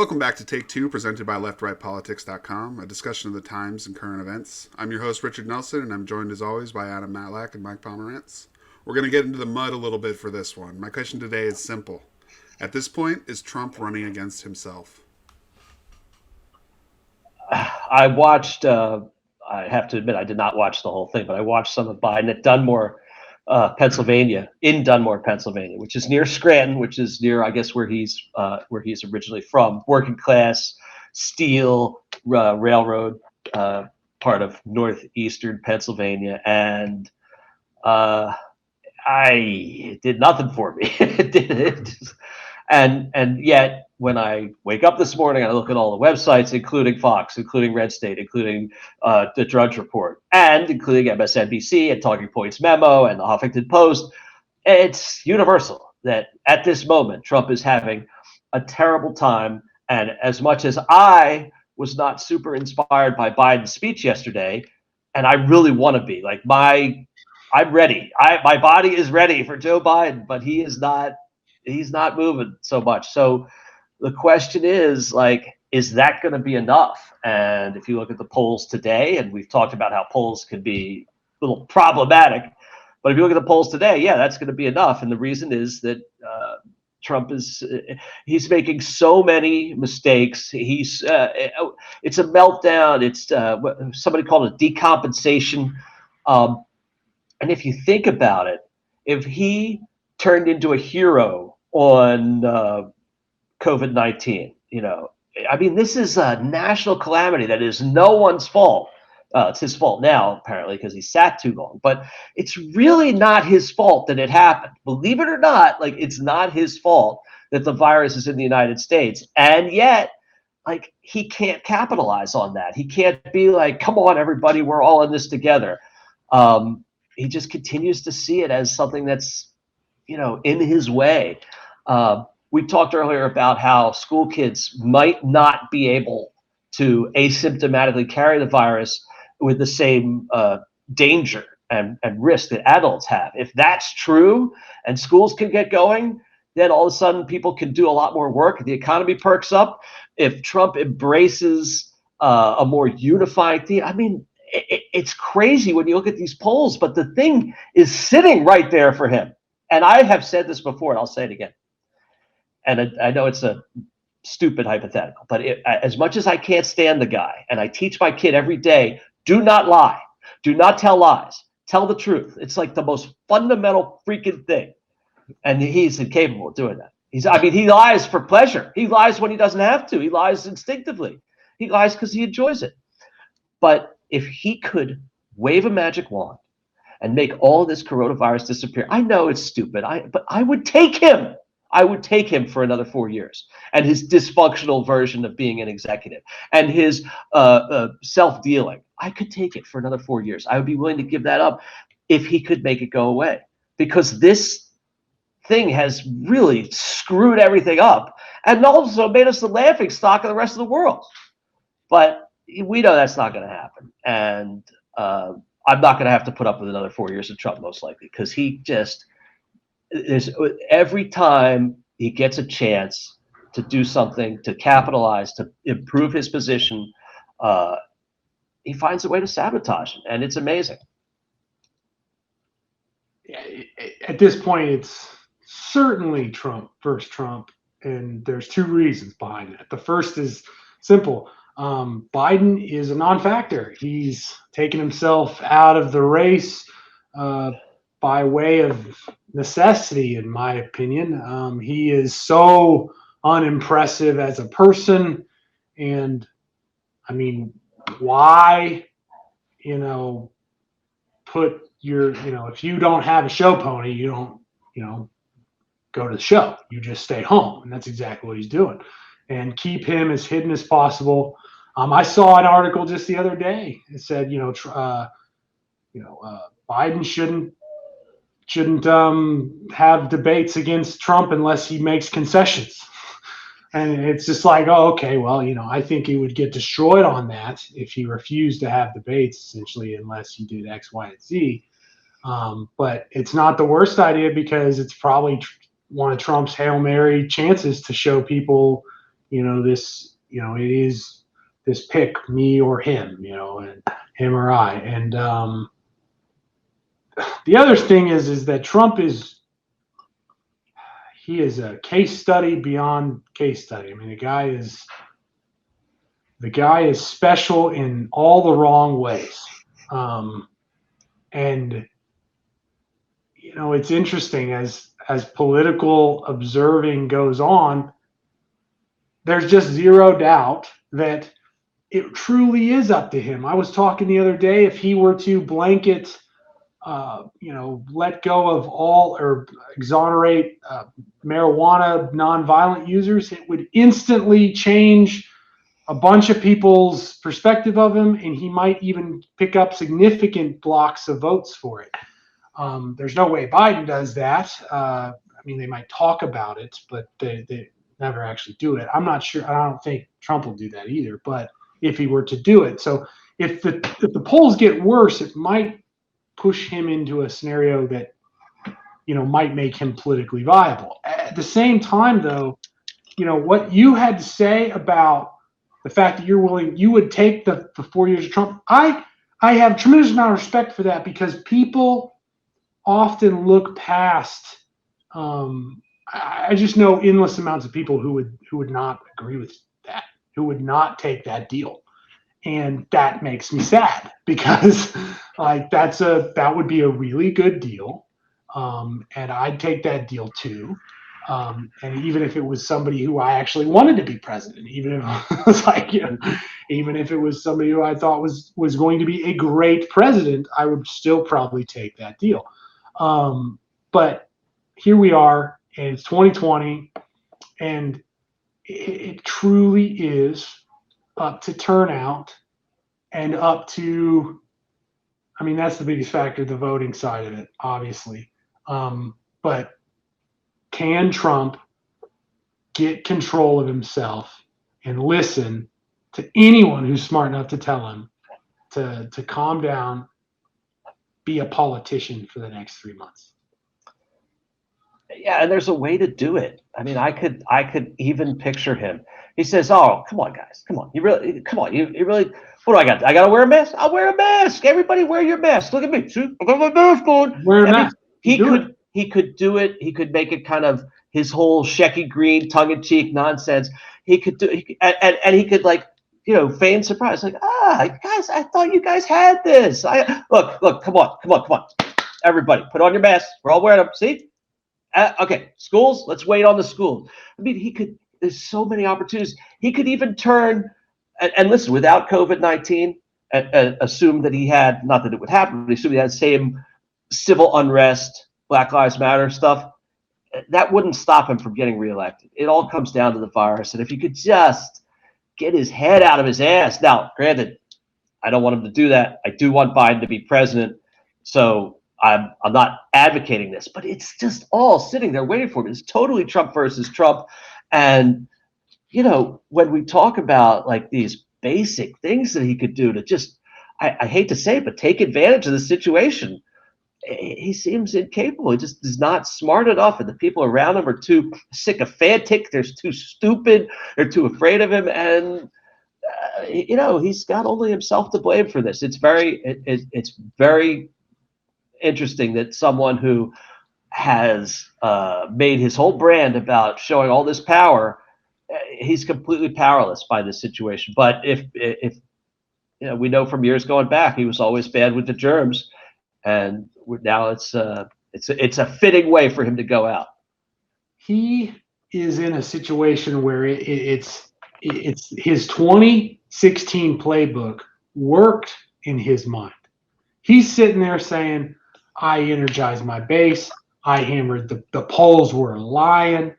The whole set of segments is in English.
Welcome back to Take Two, presented by LeftRightPolitics.com, a discussion of the times and current events. I'm your host, Richard Nelson, and I'm joined as always by Adam Matlack and Mike Pomerantz. We're going to get into the mud a little bit for this one. My question today is simple. At this point, is Trump running against himself? I watched, I have to admit, I did not watch the whole thing, but I watched some of Biden at Dunmore, Pennsylvania, which is near Scranton, which is near, I guess, where he's originally from. Working class, steel, railroad, part of northeastern Pennsylvania, and it did nothing for me. And yet, when I wake up this morning, I look at all the websites, including Fox, including Red State, including the Drudge Report, and including MSNBC and Talking Points Memo and the Huffington Post. It's universal that at this moment, Trump is having a terrible time. And as much as I was not super inspired by Biden's speech yesterday, and I really want to be, like, I'm ready. My body is ready for Joe Biden, but he's not moving so much. So the question is, like, is that going to be enough? And if you look at the polls today, and we've talked about how polls can be a little problematic, but if you look at the polls today, yeah, that's going to be enough. And the reason is that Trump he's making so many mistakes. It's a meltdown. It's somebody called it decompensation. And if you think about it, if he turned into a hero on COVID-19, I mean, this is a national calamity that is no one's fault. It's his fault now, apparently, because he sat too long. But it's really not his fault that it happened. Believe it or not, like, it's not his fault that the virus is in the United States. And yet, like, he can't capitalize on that. He can't be like, come on, everybody, we're all in this together. He just continues to see it as something that's, in his way. We talked earlier about how school kids might not be able to asymptomatically carry the virus with the same danger and risk that adults have. If that's true and schools can get going, then all of a sudden people can do a lot more work. The economy perks up. If Trump embraces a more unifying theme, I mean, it's crazy when you look at these polls, but the thing is sitting right there for him. And I have said this before, and I'll say it again. And I know it's a stupid hypothetical, but as much as I can't stand the guy, and I teach my kid every day, do not lie. Do not tell lies. Tell the truth. It's like the most fundamental freaking thing. And he's incapable of doing that. He lies for pleasure. He lies when he doesn't have to. He lies instinctively. He lies because he enjoys it. But if he could wave a magic wand and make all this coronavirus disappear, I know it's stupid, but I would take him. I would take him for another 4 years, and his dysfunctional version of being an executive and his self-dealing. I could take it for another 4 years. I would be willing to give that up if he could make it go away, because this thing has really screwed everything up and also made us the laughing stock of the rest of the world. But we know that's not going to happen. And I'm not going to have to put up with another 4 years of Trump, most likely, because every time he gets a chance to do something, to capitalize, to improve his position, he finds a way to sabotage it, and it's amazing. At this point, it's certainly Trump versus Trump, and there's two reasons behind that. The first is simple. Biden is a non-factor. He's taken himself out of the race by way of necessity, in my opinion. He is so unimpressive as a person, and I mean, why, put your, if you don't have a show pony, you don't, go to the show. You just stay home, and that's exactly what he's doing. And keep him as hidden as possible. I saw an article just the other day. It said, Biden shouldn't have debates against Trump unless he makes concessions. And it's just like, oh, okay, well, I think he would get destroyed on that if he refused to have debates, essentially, unless he did X, Y, and Z. But it's not the worst idea, because it's probably one of Trump's Hail Mary chances to show people, it is this pick me or him, and him or I. And the other thing is that Trump he is a case study beyond case study. I mean, the guy is special in all the wrong ways. And it's interesting as political observing goes on, there's just zero doubt that it truly is up to him. I was talking the other day, if he were to blanket, let go of all or exonerate marijuana nonviolent users, it would instantly change a bunch of people's perspective of him, and he might even pick up significant blocks of votes for it. There's no way Biden does that. I mean, they might talk about it, but they never actually do it. I'm not sure. I don't think Trump will do that either, but if he were to do it. So if the polls get worse, it might push him into a scenario that, might make him politically viable. At the same time, though, what you had to say about the fact that you would take the 4 years of Trump, I have a tremendous amount of respect for that, because people often look past. I just know endless amounts of people who would not agree with that, who would not take that deal, and that makes me sad, because that would be a really good deal, and I'd take that deal too. And even if it was somebody who I actually wanted to be president, even if it was even if it was somebody who I thought was going to be a great president, I would still probably take that deal. But here we are, and it's 2020, and it truly is up to turnout and up to, I mean, that's the biggest factor, the voting side of it, obviously. But can Trump get control of himself and listen to anyone who's smart enough to tell him to calm down, be a politician for the next 3 months? Yeah, and there's a way to do it. I mean, I could even picture him. He says, "Oh, come on, guys, come on. You really, come on. You really. What do I got? I got to wear a mask. I'll wear a mask. Everybody, wear your mask. Look at me. See, I got my mask on. Wear a mask. He could do it. He could make it kind of his whole Shecky Green tongue-in-cheek nonsense. He could do, and he could feign surprise, like, guys, I thought you guys had this. Look, come on, everybody, put on your masks. We're all wearing them. See. Okay, schools, let's wait on the schools. I mean, there's so many opportunities. He could even turn, and listen, without COVID-19, assume that he had, not that it would happen, but assume he had the same civil unrest, Black Lives Matter stuff. That wouldn't stop him from getting reelected. It all comes down to the virus. And if he could just get his head out of his ass. Now, granted, I don't want him to do that. I do want Biden to be president. So I'm not advocating this, but it's just all sitting there waiting for him. It's totally Trump versus Trump. And, when we talk about like these basic things that he could do to just, I hate to say it, but take advantage of the situation, he seems incapable. He just is not smart enough, and the people around him are too sycophantic. They're too stupid. They're too afraid of him. And, he's got only himself to blame for this. It's very interesting that someone who has made his whole brand about showing all this power, he's completely powerless by this situation. But if we know from years going back, he was always bad with the germs, and now it's a fitting way for him to go out. He is in a situation where it's his 2016 playbook worked in his mind. He's sitting there saying, I energized my base. I hammered the polls were lying.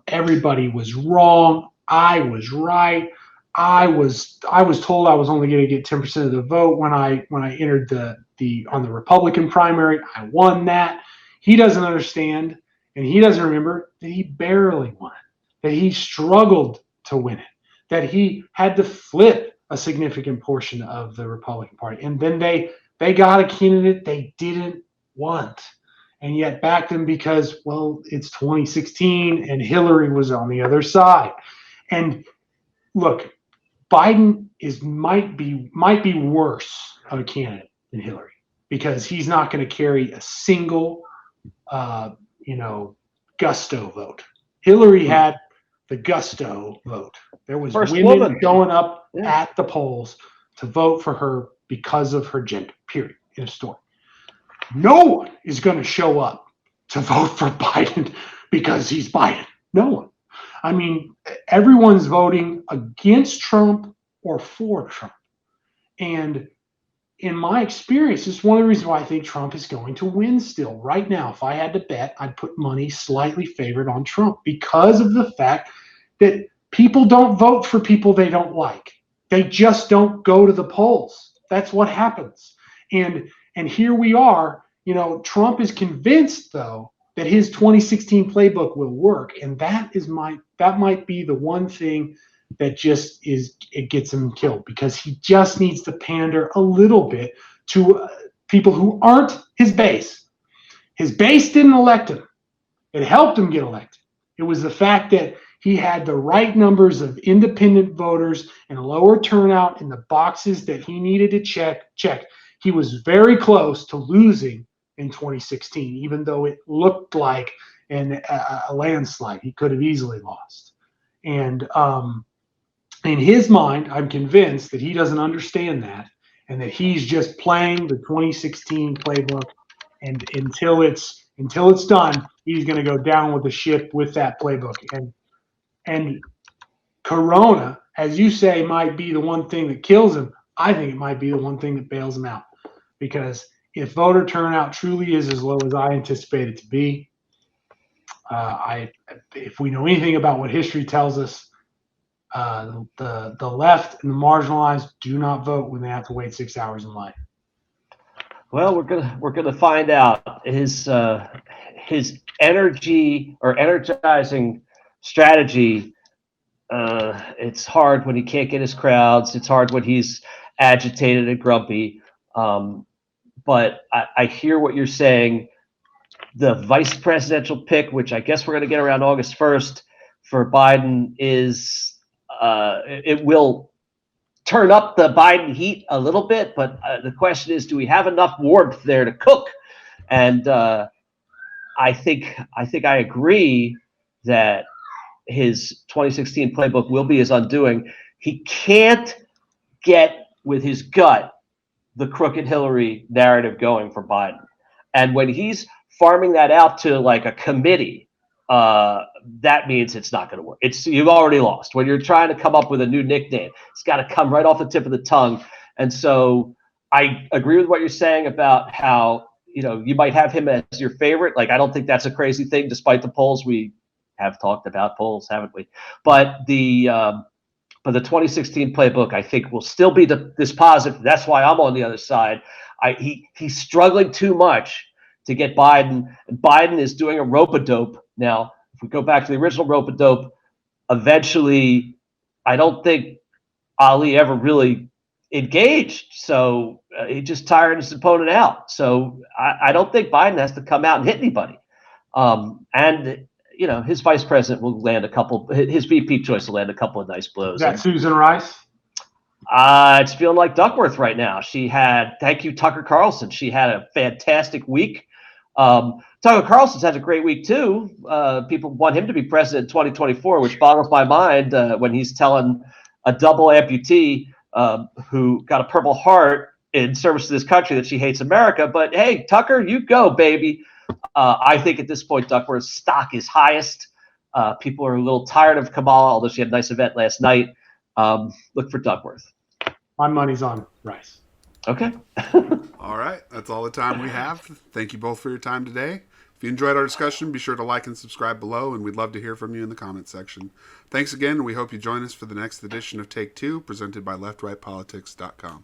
Everybody was wrong. I was right. I was told I was only going to get 10% of the vote when I entered on the Republican primary. I won that. He doesn't understand, and he doesn't remember that he barely won it, that he struggled to win it, that he had to flip a significant portion of the Republican Party, and then they got a candidate they didn't want, and yet backed him because, well, it's 2016 and Hillary was on the other side. And look, Biden might be worse of a candidate than Hillary because he's not going to carry a single gusto vote. Hillary had the gusto vote. There was First women woman. showing up Yeah. at the polls to vote for her because of her gender, period, in a story. No one is going to show up to vote for Biden because he's Biden. No one. I mean, everyone's voting against Trump or for Trump. And in my experience, it's one of the reasons why I think Trump is going to win still. Right now, if I had to bet, I'd put money slightly favored on Trump because of the fact that people don't vote for people they don't like. They just don't go to the polls. That's what happens. And here we are, Trump is convinced though that his 2016 playbook will work, and that might be the one thing that it gets him killed, because he just needs to pander a little bit to people who aren't his base. His base didn't elect him. It helped him get elected. It was the fact that he had the right numbers of independent voters and a lower turnout in the boxes that he needed to check. He was very close to losing in 2016, even though it looked like a landslide. He could have easily lost. And in his mind, I'm convinced that he doesn't understand that, and that he's just playing the 2016 playbook. And until it's done, he's going to go down with the ship with that playbook. And Corona, as you say, might be the one thing that kills him. I think it might be the one thing that bails him out, because if voter turnout truly is as low as I anticipate it to be, if we know anything about what history tells us, the left and the marginalized do not vote when they have to wait 6 hours in line. Well, we're gonna find out. His energy or energizing strategy. It's hard when he can't get his crowds. It's hard when he's agitated and grumpy. But I hear what you're saying. The vice presidential pick, which I guess we're going to get around August 1st for Biden, is it will turn up the Biden heat a little bit. But the question is, do we have enough warmth there to cook? And I think I agree that his 2016 playbook will be his undoing. He can't get with his gut the crooked Hillary narrative going for Biden. And when he's farming that out to like a committee, that means it's not going to work. You've already lost. When you're trying to come up with a new nickname, it's got to come right off the tip of the tongue. And so I agree with what you're saying about how, you might have him as your favorite. Like, I don't think that's a crazy thing, despite the polls. We have talked about polls, haven't we? But the 2016 playbook, I think, will still be this positive. That's why I'm on the other side. He's struggling too much to get Biden. And Biden is doing a rope-a-dope. Now, if we go back to the original rope-a-dope, eventually, I don't think Ali ever really engaged. So he just tired his opponent out. So I don't think Biden has to come out and hit anybody. And his vice president will land his VP choice will land a couple of nice blows. Is that Susan Rice? It's feeling like Duckworth right now. Thank you, Tucker Carlson. She had a fantastic week. Tucker Carlson's had a great week too. People want him to be president in 2024, which boggles my mind when he's telling a double amputee who got a Purple Heart in service to this country that she hates America. But hey, Tucker, you go, baby. I think at this point, Duckworth's stock is highest. People are a little tired of Kamala, although she had a nice event last night. Look for Duckworth. My money's on Rice. Okay. All right. That's all the time we have. Thank you both for your time today. If you enjoyed our discussion, be sure to like and subscribe below, and we'd love to hear from you in the comments section. Thanks again, and we hope you join us for the next edition of Take Two, presented by LeftRightPolitics.com.